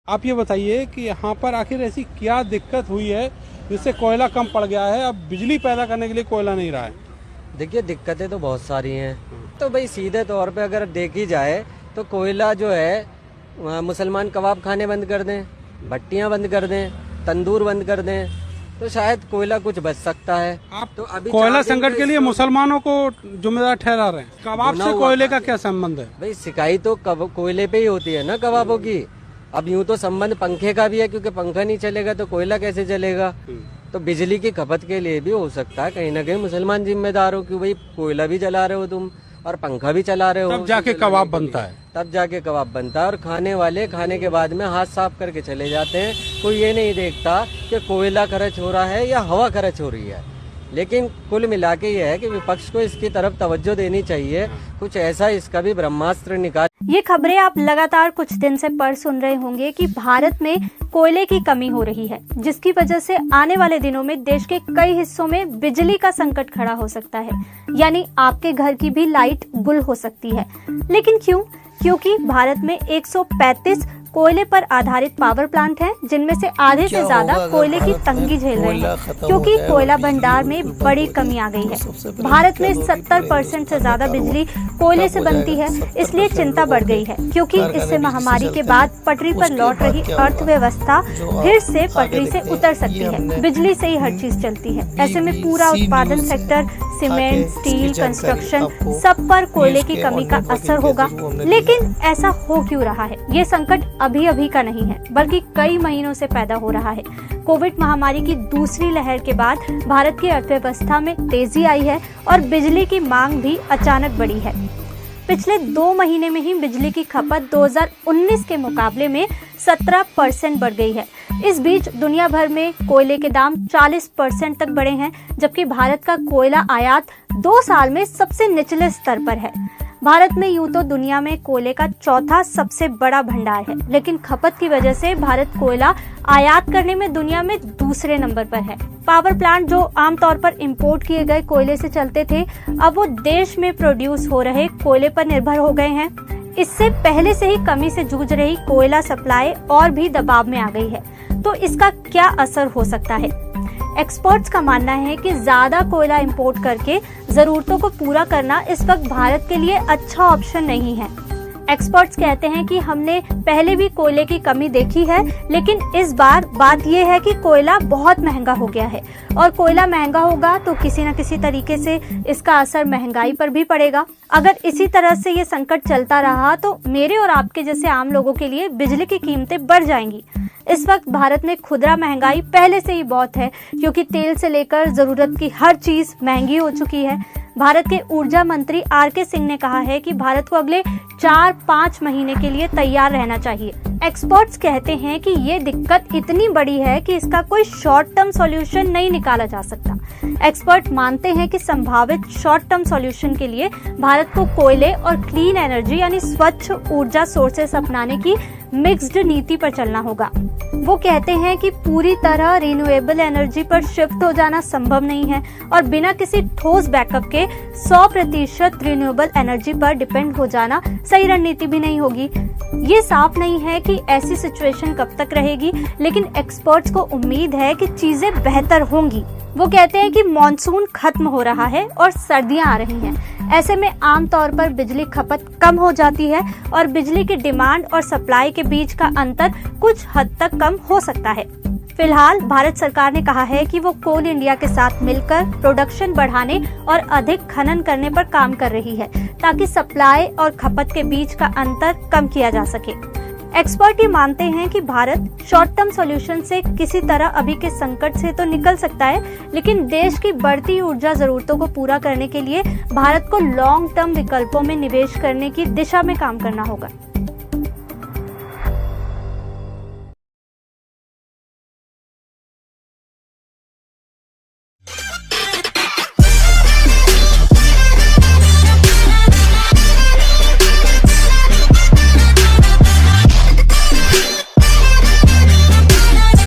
आप ये बताइए कि यहाँ पर आखिर ऐसी क्या दिक्कत हुई है जिससे कोयला कम पड़ गया है, अब बिजली पैदा करने के लिए कोयला नहीं रहा है। देखिए दिक्कतें तो बहुत सारी हैं। तो भाई सीधे तौर पे अगर देखी जाए तो कोयला जो है मुसलमान कबाब खाने बंद कर दें, भट्टियां बंद कर दें, तंदूर बंद कर दें तो शायद कोयला कुछ बच सकता है। आप तो अभी कोयला संकट के लिए मुसलमानों को जिम्मेदार ठहरा रहे हैं। कबाब से कोयले का क्या संबंध है? भाई सिकाई तो कोयले पे ही होती है ना कबाबों की। अब यूं तो संबंध पंखे का भी है, क्योंकि पंखा नहीं चलेगा तो कोयला कैसे चलेगा। तो बिजली की खपत के लिए भी हो सकता है कहीं ना कहीं मुसलमान जिम्मेदार हो कि भाई कोयला भी जला रहे हो तुम और पंखा भी चला रहे हो, तब जाके कबाब बनता है। तब जाके कबाब बनता है। और खाने वाले खाने के बाद में हाथ साफ करके चले जाते हैं। कोई ये नहीं देखता कि कोयला खर्च हो रहा है या हवा खर्च हो रही है। लेकिन कुल मिला के ये है कि विपक्ष को इसकी तरफ तवज्जो देनी चाहिए, कुछ ऐसा इसका भी ब्रह्मास्त्र निकाल। ये खबरें आप लगातार कुछ दिन से पढ़ सुन रहे होंगे कि भारत में कोयले की कमी हो रही है, जिसकी वजह से आने वाले दिनों में देश के कई हिस्सों में बिजली का संकट खड़ा हो सकता है, यानी आपके घर की भी लाइट गुल हो सकती है। लेकिन क्यों? क्योंकि भारत में 135 कोयले पर आधारित पावर प्लांट हैं, जिनमें से आधे से ज्यादा कोयले की तंगी झेल रहे हैं, क्योंकि कोयला भंडार में बड़ी कमी आ गई है। भारत में 70% से ज्यादा बिजली कोयले से बनती है, इसलिए चिंता बढ़ गई है, क्योंकि इससे महामारी के बाद पटरी पर लौट रही अर्थव्यवस्था फिर से पटरी से उतर सकती है। बिजली से ही हर चीज चलती है। ऐसे में पूरा उत्पादन सेक्टर, सीमेंट, स्टील, कंस्ट्रक्शन, सब पर कोयले की कमी का असर होगा। लेकिन ऐसा हो क्यों रहा है? ये संकट अभी का नहीं है, बल्कि कई महीनों से पैदा हो रहा है। कोविड महामारी की दूसरी लहर के बाद भारत की अर्थव्यवस्था में तेजी आई है और बिजली की मांग भी अचानक बढ़ी है। पिछले 2 महीने में ही बिजली की खपत 2019 के मुकाबले में 17% बढ़ गई है। इस बीच दुनिया भर में कोयले के दाम 40% तक बढ़े हैं, जबकि भारत का कोयला आयात 2 साल में सबसे निचले स्तर पर है। भारत में यूं तो दुनिया में कोयले का चौथा सबसे बड़ा भंडार है, लेकिन खपत की वजह से भारत कोयला आयात करने में दुनिया में दूसरे नंबर पर है। पावर प्लांट जो आमतौर पर इंपोर्ट किए गए कोयले से चलते थे, अब वो देश में प्रोड्यूस हो रहे कोयले पर निर्भर हो गए हैं। इससे पहले से ही कमी से जूझ रही कोयला सप्लाई और भी दबाव में आ गई है। तो इसका क्या असर हो सकता है? एक्सपर्ट्स का मानना है कि ज्यादा कोयला इंपोर्ट करके जरूरतों को पूरा करना इस वक्त भारत के लिए अच्छा ऑप्शन नहीं है। एक्सपर्ट्स कहते हैं कि हमने पहले भी कोयले की कमी देखी है, लेकिन इस बार बात यह है कि कोयला बहुत महंगा हो गया है और कोयला महंगा होगा तो किसी न किसी तरीके से इसका असर महंगाई पर भी पड़ेगा। अगर इसी तरह से ये संकट चलता रहा तो मेरे और आपके जैसे आम लोगों के लिए बिजली की कीमतें बढ़ जाएंगी। इस वक्त भारत में खुदरा महंगाई पहले से ही बहुत है, क्योंकि तेल से लेकर जरूरत की हर चीज महंगी हो चुकी है। भारत के ऊर्जा मंत्री आर.के. सिंह ने कहा है कि भारत को अगले 4-5 महीने के लिए तैयार रहना चाहिए। एक्सपर्ट्स कहते हैं कि ये दिक्कत इतनी बड़ी है कि इसका कोई शॉर्ट टर्म सॉल्यूशन नहीं निकाला जा सकता। एक्सपर्ट मानते हैं कि संभावित शॉर्ट टर्म सॉल्यूशन के लिए भारत को कोयले और क्लीन एनर्जी यानी स्वच्छ ऊर्जा सोर्सेस अपनाने की मिक्स्ड नीति पर चलना होगा। वो कहते हैं कि पूरी तरह रिन्यूएबल एनर्जी पर शिफ्ट हो जाना संभव नहीं है और बिना किसी ठोस बैकअप के 100% रिन्यूएबल एनर्जी पर डिपेंड हो जाना सही रणनीति भी नहीं होगी। ये साफ नहीं है कि ऐसी सिचुएशन कब तक रहेगी, लेकिन एक्सपर्ट्स को उम्मीद है कि चीजें बेहतर होंगी। वो कहते हैं कि मॉनसून खत्म हो रहा है और सर्दियां आ रही हैं। ऐसे में आमतौर पर बिजली खपत कम हो जाती है और बिजली की डिमांड और सप्लाई के बीच का अंतर कुछ हद तक कम हो सकता है। फिलहाल भारत सरकार ने कहा है कि वो कोल इंडिया के साथ मिलकर प्रोडक्शन बढ़ाने और अधिक खनन करने पर काम कर रही है, ताकि सप्लाई और खपत के बीच का अंतर कम किया जा सके। एक्सपर्ट ये मानते हैं कि भारत शॉर्ट टर्म सॉल्यूशन से किसी तरह अभी के संकट से तो निकल सकता है, लेकिन देश की बढ़ती ऊर्जा जरूरतों को पूरा करने के लिए भारत को लॉन्ग टर्म विकल्पों में निवेश करने की दिशा में काम करना होगा।